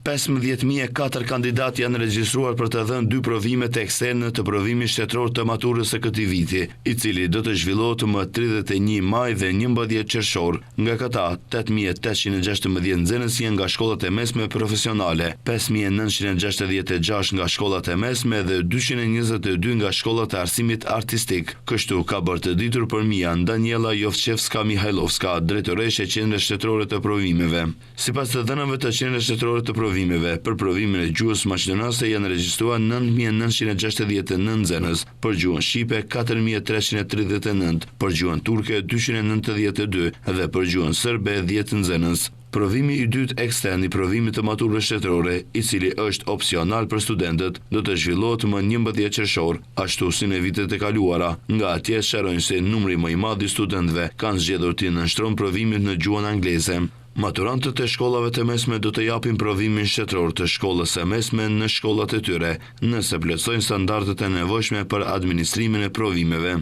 15.004 kandidat janë regjistruar për të dhënë 2 provimet eksterne të provimit shtetëror të maturës së këtij viti, i cili do të zhvillohet më 31 maj dhe 11 qershor. Nga këta, 8.816 nxënës janë nga shkollat e mesme profesionale, 5.966 nga shkollat e mesme dhe 222 nga shkollat e arsimit artistik. Kështu ka bërë të ditur për Mian Daniela Jovchevska-Mihajlovska, drejtoreshe e Qendrës Shtetërore të Provimeve. Sipas të dhënave të Qendrës Shtetërore të Provimeve, për provimin e gjuhës maqedonase janë regjistruar 9.969 nxënës, për gjuhën shqipe 4.339, për gjuhën turke 292 dhe për gjuhën serbe 10 nxënës. Provimi i dytë ekstern i provimit të maturës shtetërore, i cili është opsional për studentët, do të zhvillohet më 11 qershor, ashtu si në vitet e kaluara. Nga atje sqarojnë se numri më i madh i studentëve kanë zgjedhur të nënshtrohen provimit në gjuhën angleze. Maturantët e shkollave të mesme do të japin provimin shtetëror të shkollës së mesme në shkollat e tyre, nëse plotësojnë standardet e nevojshme për administrimin e provimeve.